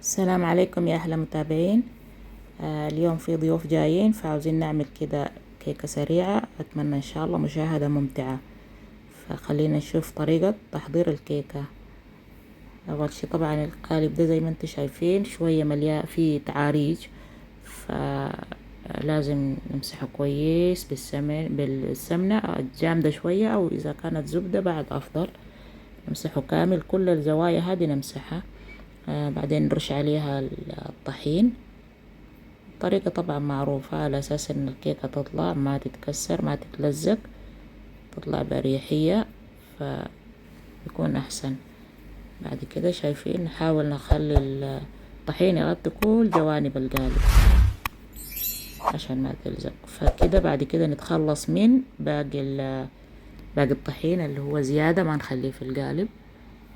السلام عليكم يا أهلا متابعين. اليوم في ضيوف جايين فعاوزين نعمل كده كيكة سريعة. أتمنى إن شاء الله مشاهدة ممتعة. فخلينا نشوف طريقة تحضير الكيكة. أول شي طبعا القالب ده زي ما انتم شايفين شوية مليان فيه تعاريج، فلازم نمسحه كويس بالسمنة الجامدة شوية، أو إذا كانت زبدة بعد أفضل. نمسحه كامل، كل الزوايا هذه نمسحها. بعدين نرش عليها الطحين. الطريقة طبعا معروفة، على أساس إن الكيكة تطلع ما تتكسر ما تتلزق، تطلع بأريحية فيكون أحسن. بعد كده شايفين نحاول نخلي الطحين يغطي كل جوانب القالب عشان ما تلزق. فكده بعد كده نتخلص من باقي الطحين اللي هو زيادة، ما نخليه في القالب.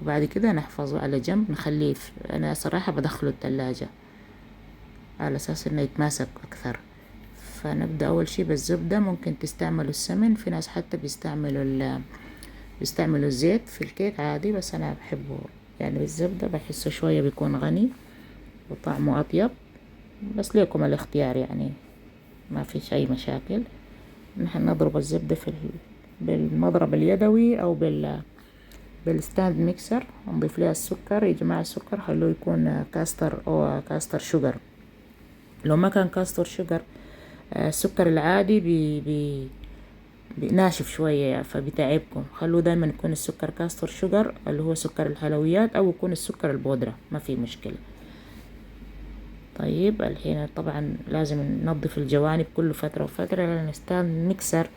وبعد كده نحفظه على جنب، نخليه أنا صراحة بدخله التلاجة على أساس إنه يتماسك أكثر. فنبدأ أول شي بالزبدة. ممكن تستعملوا السمن، في ناس حتى بيستعملوا الزيت في الكيك عادي، بس أنا بحبه يعني بالزبدة، بحسه شوية بيكون غني وطعمه أطيب. بس ليكم الاختيار يعني، ما فيش أي مشاكل. نحن نضرب الزبدة بالمضرب اليدوي أو بالستاند ميكسر. نضيف لها السكر. يا جماعة السكر خلوه يكون كاستر أو كاستر شوجر. لو ما كان كاستر شوجر، السكر العادي ناشف شوية فبتعبكم. خلوا دايما يكون السكر كاستر شوجر اللي هو سكر الحلويات، أو يكون السكر البودرة، ما في مشكلة. طيب الحين طبعا لازم ننظف الجوانب كل فترة وفترة، نستعمل مكسر.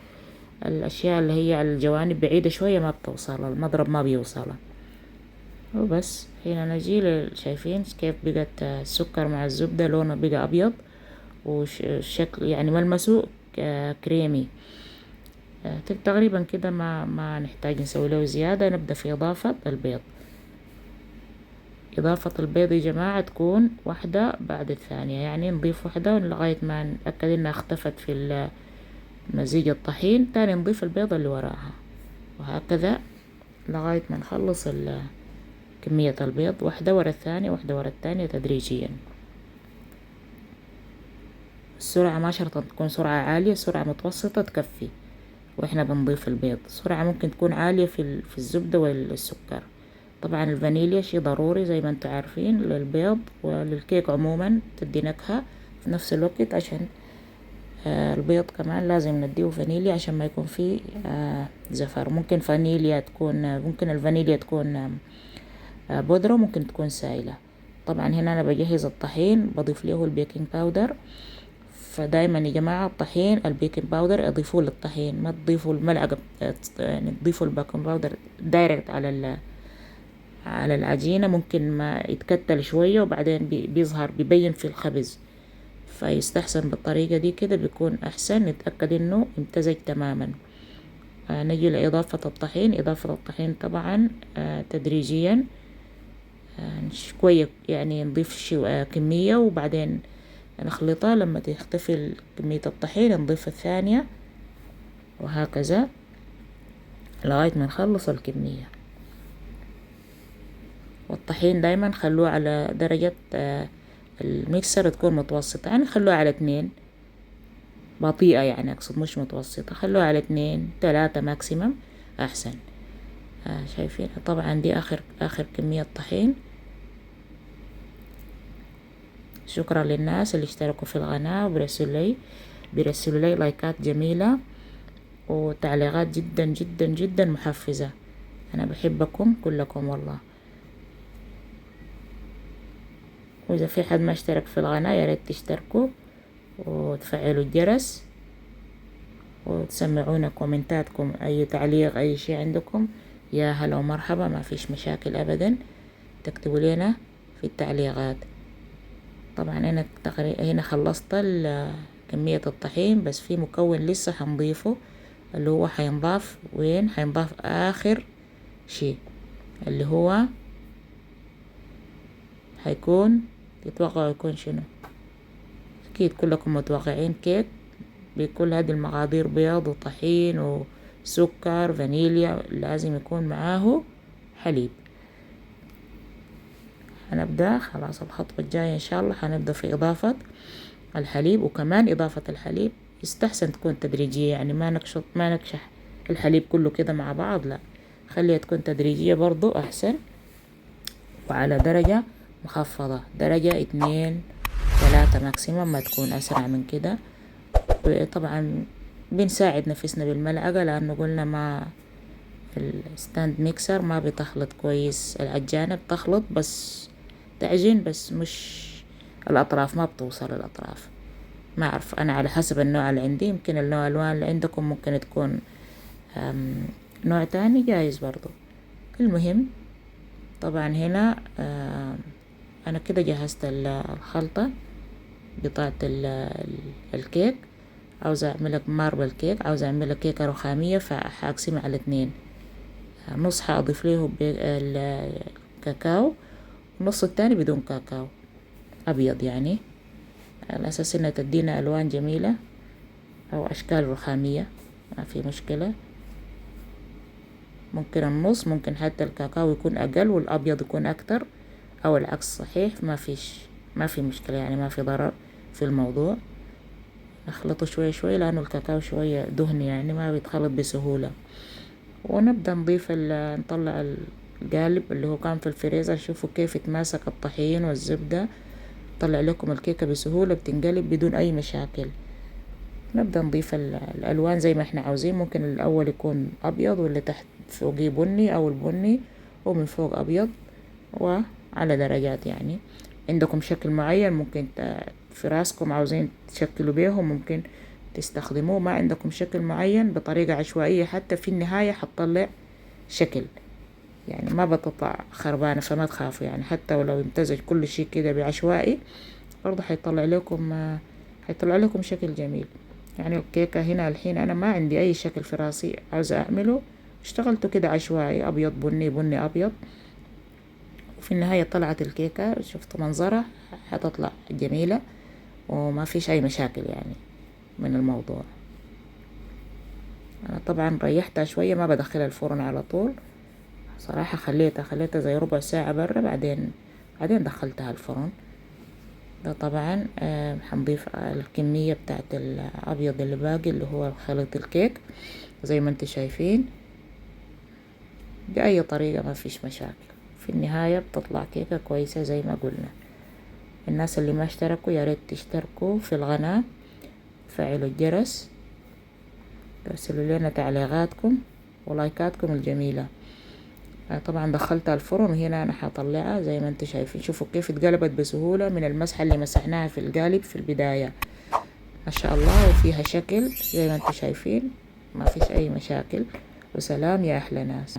الأشياء اللي هي على الجوانب بعيدة شوية ما بتوصل، المضرب ما بيوصلها. وبس هنا نجي شايفين كيف بقت السكر مع الزبدة لونه بقى أبيض، وشكل يعني ملمسه كريمي. تقريبا كده ما نحتاج نسوي له زيادة. نبدأ في إضافة البيض. إضافة البيض يا جماعة تكون واحدة بعد الثانية، يعني نضيف واحدة لغاية ما نتأكد إنها اختفت في مزيج الطحين، تاني نضيف البيض اللي وراها، وهكذا لغاية ما نخلص كمية البيض، واحدة ورا الثانية واحدة ورا الثانية تدريجيا. السرعة ما شرط تكون سرعة عالية، سرعة متوسطة تكفي. واحنا بنضيف البيض سرعة ممكن تكون عالية في الزبدة والسكر. طبعا الفانيليا شي ضروري زي ما انتم عارفين للبيض وللكيك عموما، تدي نكهة في نفس الوقت. عشان البيض كمان لازم نديه فانيليا عشان ما يكون فيه زفر. ممكن الفانيليا تكون بودرة، ممكن تكون سائلة. طبعا هنا انا بجهز الطحين، بضيف له البيكنج باودر. فدايما يا جماعة الطحين البيكنج باودر اضيفوه للطحين، ما تضيفوا الملعقة، يعني تضيفوا البيكنج باودر دايركت على العجينة. ممكن ما يتكتل شوية وبعدين بيظهر بيبين في الخبز. فيستحسن بالطريقة دي كده بيكون أحسن، نتأكد إنه امتزج تماما. نجي لإضافة الطحين. إضافة الطحين طبعا تدريجيا شوية، يعني نضيف كمية وبعدين نخلطها. لما تختفي كمية الطحين نضيف الثانية، وهكذا لغاية ما نخلص الكمية. والطحين دايما خلوه على درجة الميكسر تكون متوسطة، يعني خلوه على 2 بطيئة، يعني أقصد مش متوسطة، خلوه على 2 3 ماكسيمم أحسن. شايفين طبعا دي آخر كمية طحين. شكرا للناس اللي اشتركوا في القناة وبيرسلوا لي لايكات جميلة وتعليقات جدا جدا جدا محفزة. أنا بحبكم كلكم والله. وإذا في حد ما اشترك في القناة ياريت تشتركوا وتفعلوا الجرس وتسمعونا كومنتاتكم، أي تعليق أي شيء عندكم يا هلا ومرحبا، ما فيش مشاكل أبدا. تكتبوا لنا في التعليقات. طبعا أنا هنا خلصت كمية الطحين، بس في مكون لسه حنضيفه اللي هو حينضاف وين، حينضاف آخر شيء، اللي هو هيكون تتوقعوا يكون شنو؟ أكيد كلكم متوقعين كيك بكل هذه المقادير، بيض وطحين وسكر فانيليا، لازم يكون معاه حليب. هنبدأ خلاص الخطوة الجاية إن شاء الله هنبدأ في إضافة الحليب. وكمان إضافة الحليب يستحسن تكون تدريجية، يعني ما نكشح الحليب كله كده مع بعض، لا، خليها تكون تدريجية برضو أحسن، وعلى درجة مخفضة، درجة 2 3 ماكسيموم، ما تكون أسرع من كده. طبعا بنساعد نفسنا بالملعقة لأنه قلنا ما الستاند ميكسر ما بتخلط كويس العجانة، بتخلط بس تعجين بس، مش الأطراف ما بتوصل الأطراف. ما أعرف أنا على حسب النوع اللي عندي، يمكن النوع الألوان اللي عندكم ممكن تكون نوع تاني جايز برضو. المهم طبعا هنا أنا كده جهزت الخلطة بتاعة الكيك. عاوزة أعملها ماربل كيك، عاوزة أعملها كيكة رخامية، فهقسمها على 2، نص هأضيف له الكاكاو، والنص التاني بدون كاكاو أبيض، يعني على أساس إنها تدينا ألوان جميلة أو أشكال رخامية، ما في مشكلة. ممكن النص، ممكن حتى الكاكاو يكون أقل والأبيض يكون أكتر، أو العكس صحيح، ما في مشكلة، يعني ما في ضرر في الموضوع. نخلطه شوية شوية لأنه الكاكاو شوية دهني، يعني ما بيتخلط بسهولة. ونبدأ نضيف نطلع القالب اللي هو كان في الفريزر. شوفوا كيف يتماسك الطحين والزبدة، طلع لكم الكيكة بسهولة، بتنقلب بدون أي مشاكل. نبدأ نضيف الألوان زي ما احنا عاوزين، ممكن الأول يكون أبيض واللي تحت فوقيه بني، أو البني ومن فوق أبيض، وعلى درجات. يعني عندكم شكل معين ممكن في راسكم عاوزين تشكلوا بيهم ممكن تستخدموه، ما عندكم شكل معين بطريقة عشوائية حتى في النهاية حتطلع شكل، يعني ما بتطلع خربانة، فما تخافوا. يعني حتى ولو امتزج كل شيء كده بعشوائي برضه هيطلع لكم شكل جميل. يعني الكيكة هنا الحين أنا ما عندي أي شكل في راسي عاوزة أعمله، اشتغلته كده عشوائي، أبيض بني بني أبيض، وفي النهاية طلعت الكيكة، شفت منظرها هتطلع جميلة وما فيش أي مشاكل يعني من الموضوع. أنا طبعا ريحتها شوية، ما بدخلها الفرن على طول صراحة، خليتها زي ربع ساعة برا، بعدين دخلتها الفرن. ده طبعا هنضيف الكمية بتاعت الأبيض اللي باقي اللي هو خليط الكيك زي ما انت شايفين، بأي طريقة ما فيش مشاكل. في النهاية بتطلع كيكة كويسة زي ما قلنا. الناس اللي ما اشتركوا يا ريت تشتركوا في القناة، فعلوا الجرس، ارسلوا لنا تعليقاتكم ولايكاتكم الجميلة. طبعا دخلتها الفرن، وهنا انا هطلعها زي ما انتم شايفين. شوفوا كيف اتقلبت بسهولة من المسحة اللي مسحناها في القالب في البداية، ما شاء الله، وفيها شكل زي ما انتم شايفين، ما فيش اي مشاكل. وسلام يا احلى ناس.